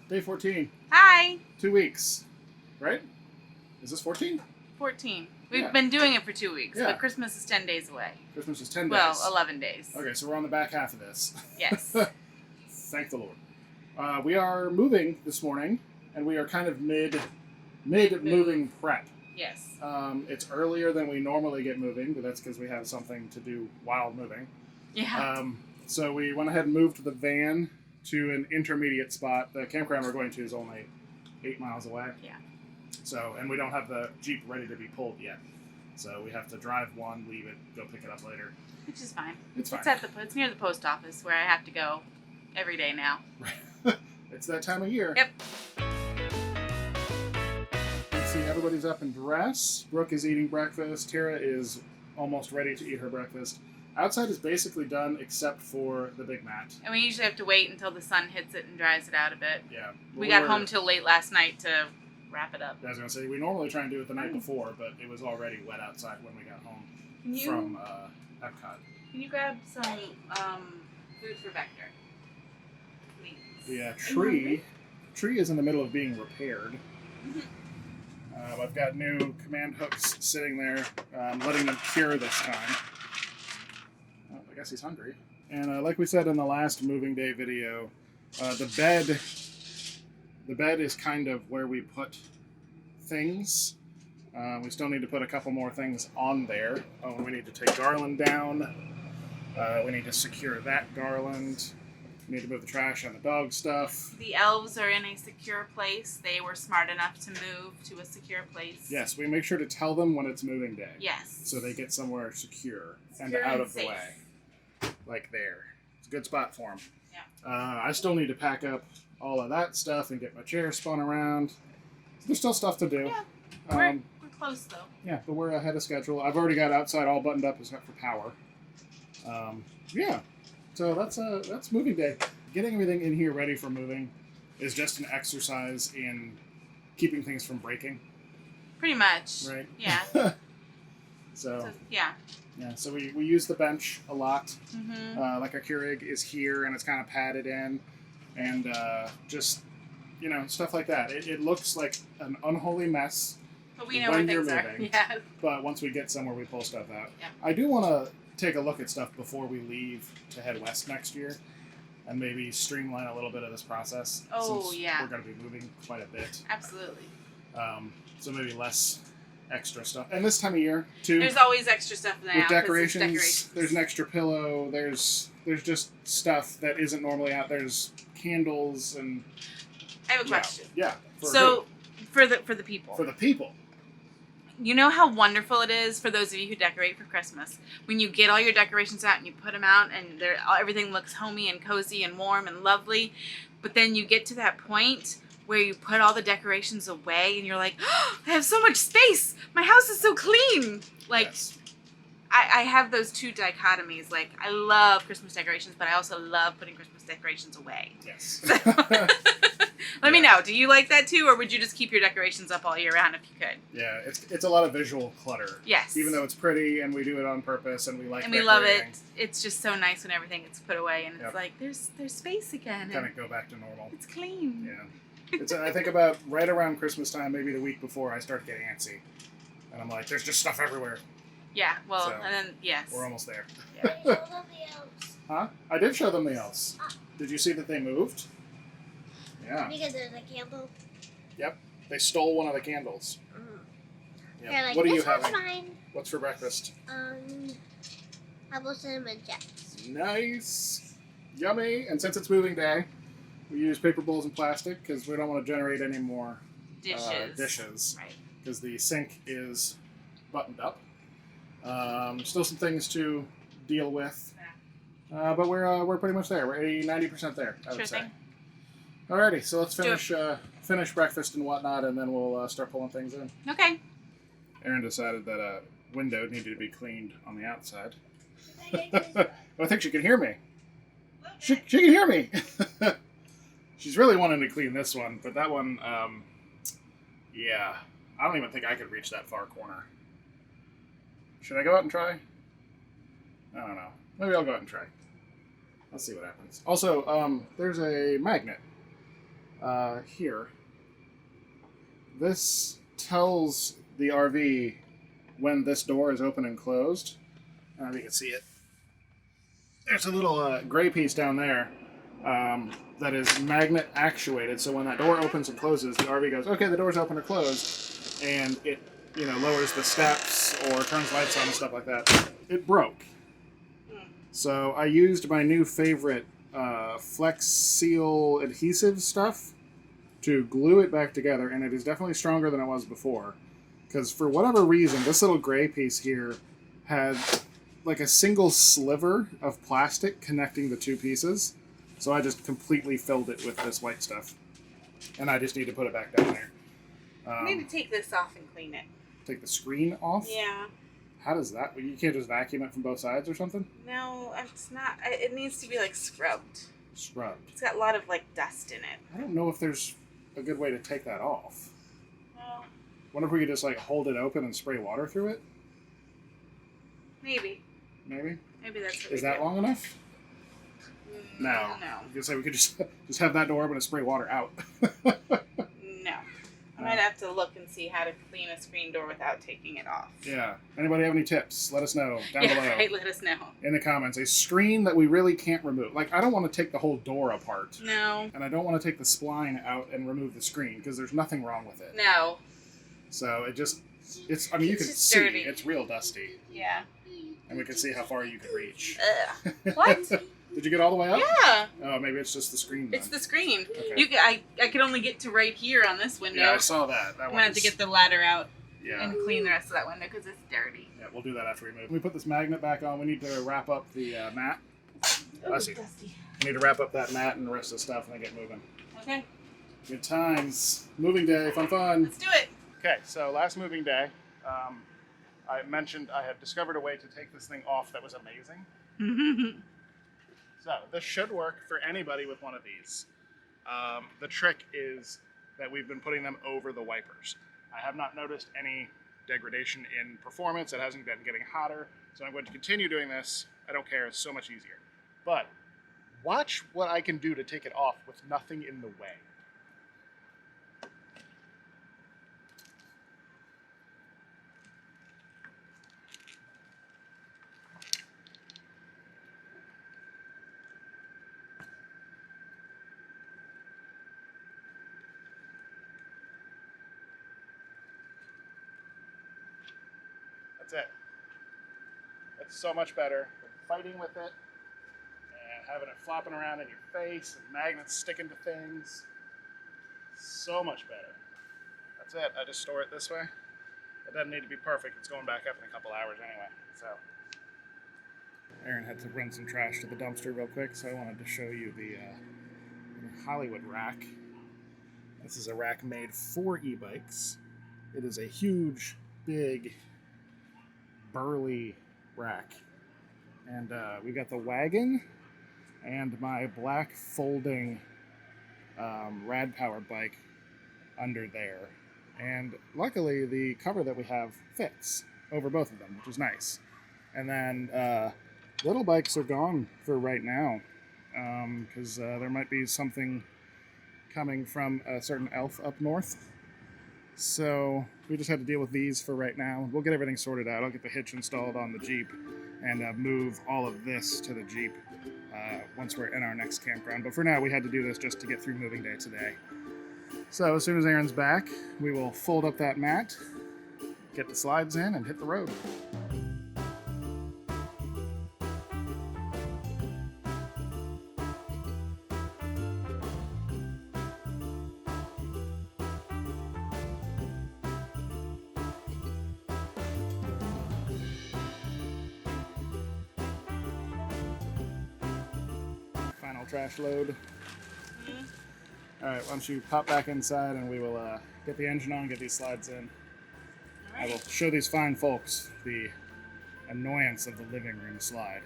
Day 14. Hi. 2 weeks, right? Is this 14? 14. We've been doing it for 2 weeks, Yeah. but Christmas is 10 days away. Christmas is 10 days. Well, 11 days. Okay, so we're on the back half of this. Yes. Thank the Lord. We are moving this morning, and we are kind of mid moving prep. Yes. It's earlier than we normally get moving, but that's because we have something to do while moving. Yeah. So we went ahead and moved the van to an intermediate spot. The campground we're going to is only 8 miles away. Yeah. So, and we don't have the Jeep ready to be pulled yet. So we have to drive one, leave it, go pick it up later. Which is fine. It's fine. It's near the post office where I have to go every day now. It's that time of year. Yep. Let's see, everybody's up and dressed. Brooke is eating breakfast. Tara is almost ready to eat her breakfast. Outside is basically done except for the big mat. And we usually have to wait until the sun hits it and dries it out a bit. Yeah. We got home till late last night to wrap it up. I was going to say, we normally try and do it the night before, but it was already wet outside when we got home from Epcot. Can you grab some food for Vector? Please. The tree is in the middle of being repaired. I've got new command hooks sitting there. I'm letting them cure this time. Oh, I guess he's hungry. And like we said in the last moving day video, the bed is kind of where we put things. We still need to put a couple more things on there. Oh, we need to take garland down. We need to secure that garland. We need to move the trash and the dog stuff. The elves are in a secure place. They were smart enough to move to a secure place. Yes, we make sure to tell them when it's moving day. Yes. So they get somewhere secure and Secure out and of the safe. way. Like there. It's a good spot for them. Yeah. I still need to pack up all of that stuff and get my chair spun around. There's still stuff to do. Yeah. We're close though. Yeah, but we're ahead of schedule. I've already got outside all buttoned up except for power. Yeah. So that's moving day. Getting everything in here ready for moving is just an exercise in keeping things from breaking. Pretty much. Right? Yeah. So yeah. Yeah, so we use the bench a lot. Mm-hmm. Like our Keurig is here and it's kind of padded in. And just, stuff like that. It looks like an unholy mess. But we know where things are. Yeah. But once we get somewhere, we pull stuff out. Yeah. I do want to take a look at stuff before we leave to head west next year. And maybe streamline a little bit of this process. Oh, since yeah. we're going to be moving quite a bit. Absolutely. So maybe less extra stuff. And this time of year, too. There's always extra stuff in the With house. decorations, there's an extra pillow. There's just stuff that isn't normally out. There's candles and... I have a question. Yeah. For the people. For the people. You know how wonderful it is for those of you who decorate for Christmas when you get all your decorations out and you put them out and everything looks homey and cozy and warm and lovely, but then you get to that point where you put all the decorations away and you're like, oh, I have so much space. My house is so clean. Like, yes. I have those two dichotomies. Like, I love Christmas decorations, but I also love putting Christmas decorations away. Yes. Let me know. Do you like that too, or would you just keep your decorations up all year round if you could? Yeah, it's a lot of visual clutter. Yes. Even though it's pretty and we do it on purpose and we like and we love it. It's just so nice when everything gets put away and it's like there's space again. Kind of go back to normal. It's clean. Yeah. I think about right around Christmas time, maybe the week before, I start getting antsy, and I'm like, there's just stuff everywhere. Yeah. Well, so, and then yes. We're almost there. Yeah. Show them the elves. Huh? I did show them the elves. Did you see that they moved? Yeah. Because there's a candle. Yep. They stole one of the candles. Yep. Like, what are you this having? Mine. What's for breakfast? Apple cinnamon jacks. Nice. Yummy. And since it's moving day, we use paper bowls and plastic because we don't want to generate any more dishes. Right. Because the sink is buttoned up. Still some things to deal with. But we're pretty much there. We're 90% there, I would say. Alrighty, so let's finish breakfast and whatnot, and then we'll start pulling things in. Okay. Erin decided that a window needed to be cleaned on the outside. I think she can hear me. She can hear me. She's really wanting to clean this one, but that one, yeah, I don't even think I could reach that far corner. Should I go out and try? I don't know. Maybe I'll go out and try. Let's see what happens. Also, there's a magnet here. This tells the RV when this door is open and closed. I don't know if you can see it. There's a little gray piece down there that is magnet actuated. So when that door opens and closes, the RV goes, okay, the door's open or closed, and it lowers the steps or turns lights on and stuff like that. It broke. So I used my new favorite Flex Seal adhesive stuff to glue it back together, and it is definitely stronger than it was before. Because for whatever reason, this little gray piece here had like a single sliver of plastic connecting the two pieces. So I just completely filled it with this white stuff. And I just need to put it back down there. You need to take this off and clean it. Take the screen off? Yeah. How does that... You can't just vacuum it from both sides or something? No, it's not. It needs to be like scrubbed. Scrubbed. It's got a lot of like dust in it. I don't know if there's a good way to take that off. Well, Wonder if we could just like hold it open and spray water through it? maybe. Maybe? Maybe that's what Is we that do. long enough? No. No. I was gonna say we could just have that door open and spray water out. No. I might have to look and see how to clean a screen door without taking it off. Yeah. Anybody have any tips? Let us know down below. Right, let us know. In the comments. A screen that we really can't remove. Like, I don't want to take the whole door apart. No. And I don't want to take the spline out and remove the screen because there's nothing wrong with it. No. So you can just see dirty. it's real dusty. Yeah. And we can see how far you can reach. Ugh. What? Did you get all the way up? Yeah. Oh, maybe it's just the screen then. It's the screen. Okay. I could only get to right here on this window. Yeah, I saw that. I'm gonna have to get the ladder out Yeah. and clean the rest of that window because it's dirty. Yeah, we'll do that after we move. When we put this magnet back on, we need to wrap up the mat. Oh, I see. dusty. We need to wrap up that mat and the rest of the stuff and then get moving. Okay, Good times. Moving day, fun. let's do it. Okay, so last moving day, I mentioned I had discovered a way to take this thing off that was amazing. So this should work for anybody with one of these. The trick is that we've been putting them over the wipers. I have not noticed any degradation in performance. It hasn't been getting hotter, so I'm going to continue doing this. I don't care, it's so much easier. But watch what I can do to take it off with nothing in the way. That's it. It's so much better than fighting with it and having it flopping around in your face and magnets sticking to things. So much better. That's it. I just store it this way. It doesn't need to be perfect. It's going back up in a couple hours anyway. So Aaron had to run some trash to the dumpster real quick, so I wanted to show you the Hollywood rack. This is a rack made for e-bikes. It is a huge, big, burly rack. And we got the wagon and my black folding rad power bike under there. And luckily the cover that we have fits over both of them, which is nice. And then little bikes are gone for right now because there might be something coming from a certain elf up north. So we just had to deal with these for right now. We'll get everything sorted out. I'll get the hitch installed on the Jeep and move all of this to the Jeep once we're in our next campground. But for now, we had to do this just to get through moving day today. So as soon as Aaron's back, we will fold up that mat, get the slides in, and hit the road. Final trash load. All right, why don't you pop back inside and we will get the engine on, get these slides in. I will show these fine folks the annoyance of the living room slide.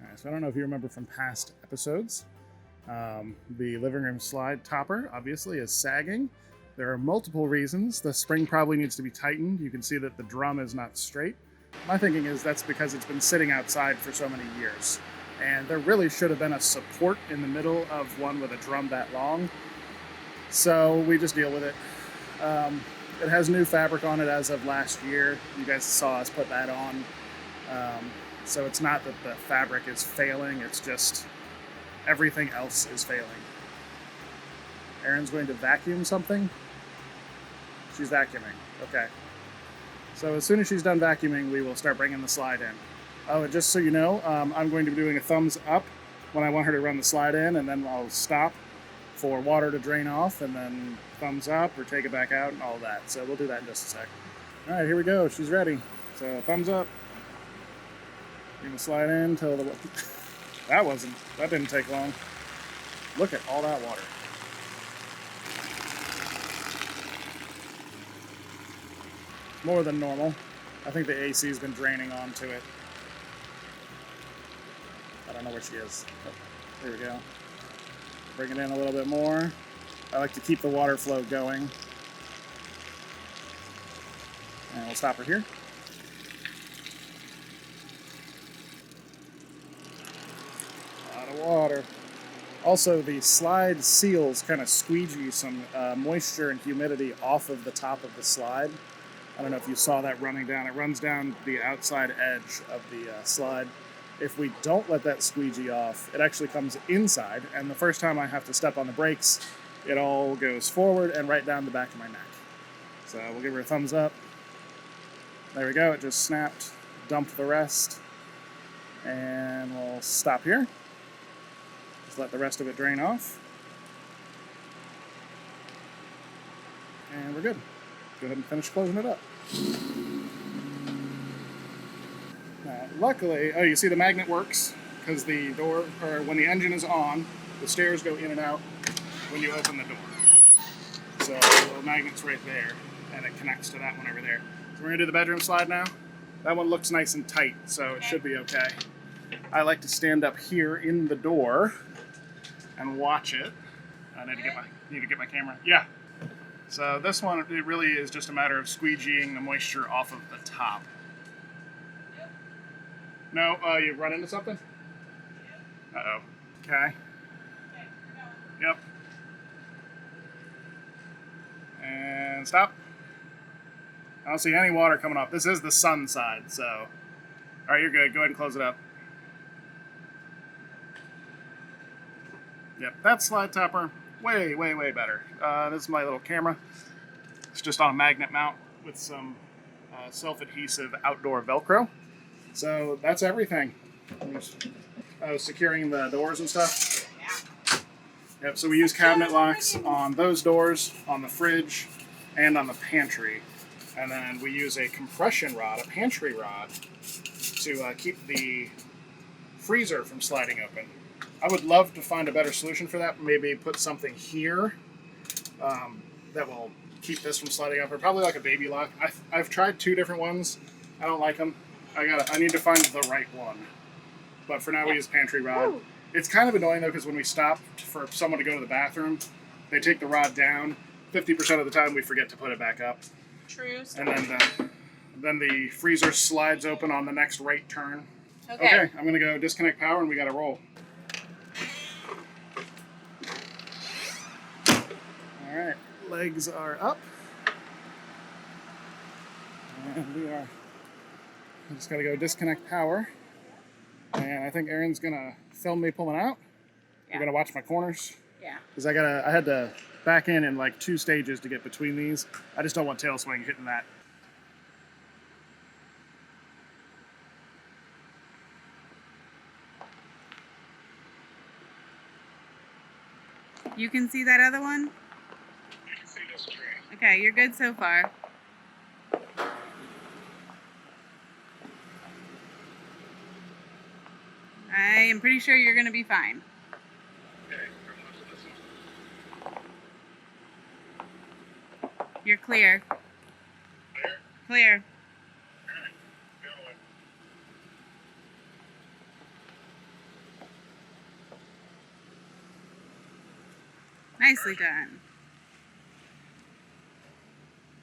All right, so I don't know if you remember from past episodes, the living room slide topper obviously is sagging. There are multiple reasons. The spring probably needs to be tightened. You can see that the drum is not straight. My thinking is that's because it's been sitting outside for so many years. And there really should have been a support in the middle of one with a drum that long. So we just deal with it. It has new fabric on it as of last year. You guys saw us put that on. So it's not that the fabric is failing, it's just everything else is failing. Erin's going to vacuum something. She's vacuuming. Okay. So as soon as she's done vacuuming, we will start bringing the slide in. Oh, and just so you know, I'm going to be doing a thumbs up when I want her to run the slide in, and then I'll stop for water to drain off, and then thumbs up or take it back out and all that. So we'll do that in just a sec. All right, here we go. She's ready. So thumbs up. You're gonna slide in till the... that didn't take long. Look at all that water. More than normal. I think the AC's been draining onto it. I don't know where she is. Oh, here we go. Bring it in a little bit more. I like to keep the water flow going. And we'll stop her here. A lot of water. Also, the slide seals kind of squeegee some moisture and humidity off of the top of the slide. I don't know if you saw that running down. It runs down the outside edge of the slide. If we don't let that squeegee off, it actually comes inside, and the first time I have to step on the brakes, it all goes forward and right down the back of my neck. So we'll give her a thumbs up. There we go, it just snapped. Dump the rest. And we'll stop here. Just let the rest of it drain off. And we're good. Go ahead and finish closing it up. Now, luckily, oh, you see the magnet works because the door, or when the engine is on, the stairs go in and out when you open the door. So the little magnet's right there, and it connects to that one over there. So we're gonna do the bedroom slide now. That one looks nice and tight, so it should be okay. I like to stand up here in the door and watch it. I need to get my camera. Yeah. So this one, it really is just a matter of squeegeeing the moisture off of the top. No, you run into something? Uh-oh. Okay. Yep. And stop. I don't see any water coming off. This is the sun side, so... All right, you're good. Go ahead and close it up. Yep, that slide topper, way, way, way better. This is my little camera. It's just on a magnet mount with some self-adhesive outdoor Velcro. So that's everything. Securing the doors and stuff. Yep, so we use cabinet locks on those doors, on the fridge, and on the pantry. And then we use a compression rod, a pantry rod, to keep the freezer from sliding open. I would love to find a better solution for that. Maybe put something here that will keep this from sliding open. Probably like a baby lock. I've tried 2 different ones. I don't like them. I need to find the right one. But for now we use pantry rod. Ooh. It's kind of annoying though because when we stop for someone to go to the bathroom, they take the rod down. 50% of the time we forget to put it back up. True. And then the freezer slides open on the next right turn. Okay, I'm gonna go disconnect power and we gotta roll. All right, legs are up. And we are just gotta go disconnect power. And I think Erin's gonna film me pulling out. Yeah. We're gonna watch my corners. Yeah. Because I had to back in like 2 stages to get between these. I just don't want tail swing hitting that. You can see that other one? You can see this tree. Okay, you're good so far. I am pretty sure you're going to be fine. Okay, this one. You're clear. Clear? Clear. Alright, go away. Nicely done.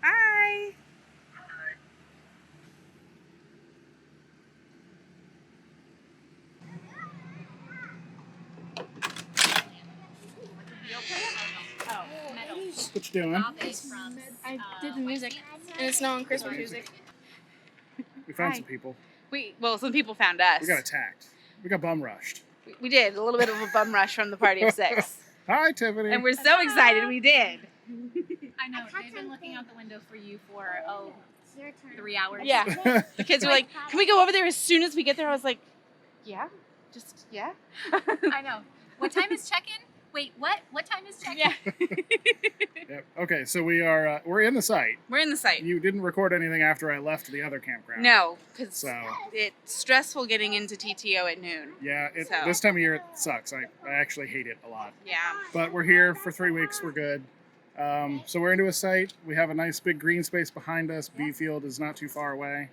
Bye. Oh, metal. What you doing? I did the music, and it's no on Christmas music. We found Hi. some people. Some people found us. We got attacked. We got bum rushed. We did a little bit of a bum rush from the party of 6. Hi, Tiffany. And we're so excited we did. I know, they've been looking out the window for you for, Your turn. 3 hours. Yeah. The kids were like, can we go over there as soon as we get there? I was like, yeah. Just, yeah. I know. What time is check-in? Wait, what? What time is check-in? Yeah. Yep. Okay, so we're in the site. We're in the site. You didn't record anything after I left the other campground. No, because So it's stressful getting into TTO at noon. yeah, So. this time of year it sucks. I actually hate it a lot. Yeah. But we're here for 3 weeks. We're good. So we're into a site. We have a nice big green space behind us. B field is not too far away.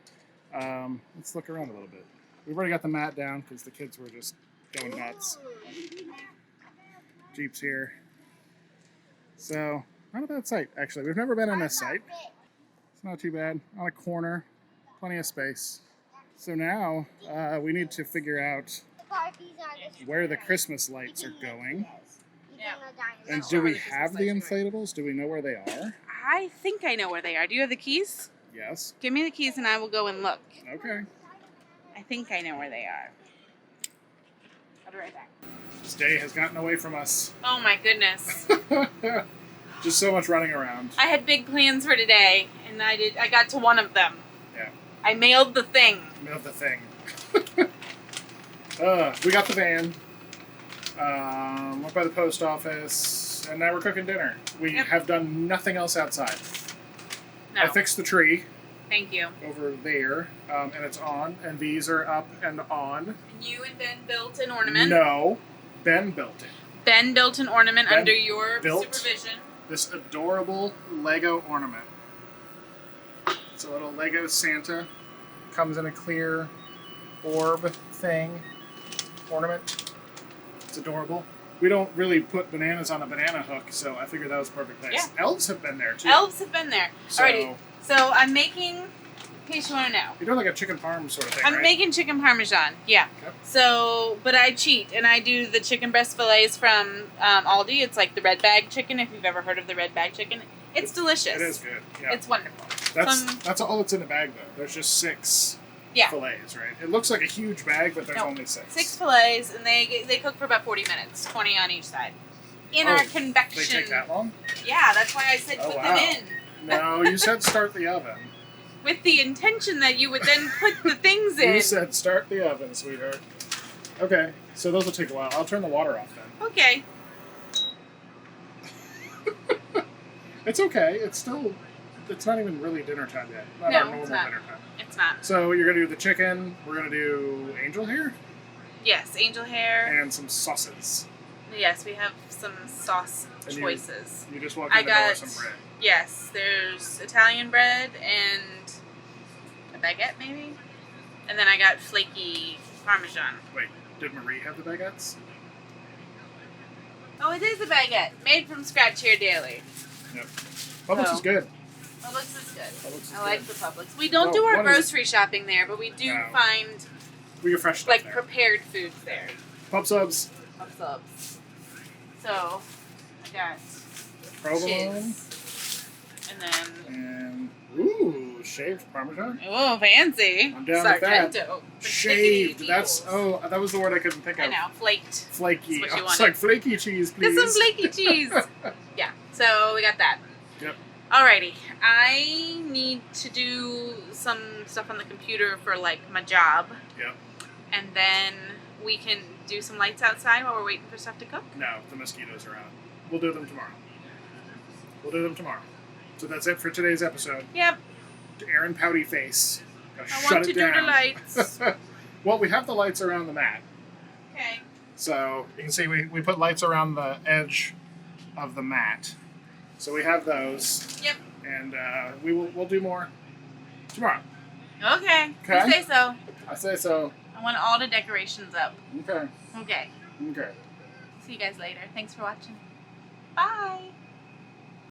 Let's look around a little bit. We've already got the mat down because the kids were just going nuts. Jeep's here. So not a bad site, actually. We've never been in this site. It's not too bad. On a corner, plenty of space. So now we need to figure out where the Christmas lights are going. Yeah. And Not do sure we where the Christmas have the lights are going. inflatables? Do we know where they are? I think I know where they are. Do you have the keys? Yes. Give me the keys and I will go and look. Okay. I think I know where they are. I'll be right back. This day has gotten away from us. Oh my goodness. Just so much running around. I had big plans for today, and I got to one of them. Yeah. I mailed the thing. Of the thing. We got the van. Went by the post office, and now we're cooking dinner. We Yep. have done nothing else outside. No. I fixed the tree Thank you. over there, and it's on, and these are up and on. You and Ben built an ornament. No, Ben built it. Ben built an ornament Ben under your built- supervision. This adorable Lego ornament. It's a little Lego Santa. Comes in a clear orb thing. Ornament. It's adorable. We don't really put bananas on a banana hook, so I figured that was a perfect place. Yeah. Elves have been there too. Elves have been there. So Alrighty. So I'm making, in case you want to know, you're doing like a chicken parm sort of thing, I'm right? making chicken parmesan. Yeah. Okay. So, but I cheat and I do the chicken breast fillets from Aldi. It's like the red bag chicken. If you've ever heard of the red bag chicken, it's delicious. It is good. Yeah. It's wonderful. That's all that's in the bag though. There's just 6 Yeah. fillets, right? It looks like a huge bag, but there's No. only 6. 6 fillets, and they cook for about 40 minutes, 20 on each side. In Oh, our They convection. take that long? Yeah, that's why I said Oh, put wow. them in. No, you said start the oven. With the intention that you would then put the things in. You said start the oven, sweetheart. Okay, so those will take a while. I'll turn the water off then. Okay. It's okay. It's not even really dinner time yet. Not No, our normal it's not. dinner time. It's not. So you're gonna do the chicken. We're gonna do angel hair Yes, angel hair. and some sauces. Yes, we have some sauce And choices. You just walk I in the door got- with some bread. Yes, there's Italian bread and a baguette maybe. And then I got flaky Parmesan. Wait, did Marie have the baguettes? Oh, it is a baguette. Made from scratch here daily. Yep. Publix So- is good. Publix is good. Publix is I like good. the Publix. We don't Oh, do our what is it? grocery shopping there, but we do No. find We get fresh stuff like there. prepared foods there. Pub subs, Pub subs. So I got provolone, cheese. And then and ooh, shaved Parmesan. oh fancy. I'm down with that. Sargento. Shaved. Persnickety That's Beagles. that was the word I couldn't think of. I know, flaked. Flaky. That's what you I was wanted. like flaky cheese, please. Get some flaky cheese. Yeah, so we got that. Yep. Alrighty, I need to do some stuff on the computer for like my job. Yep. And then we can do some lights outside while we're waiting for stuff to cook. No, the mosquitoes are out. We'll do them tomorrow. So that's it for today's episode. Yep, Aaron Pouty Face. Gotta I shut want to it do the down. lights. Well, we have the lights around the mat. Okay. So you can see we put lights around the edge of the mat. So we have those. Yep. And we'll do more tomorrow. Okay. Okay. You say so. I say so. I want all the decorations up. Okay. Okay. Okay. See you guys later. Thanks for watching. Bye.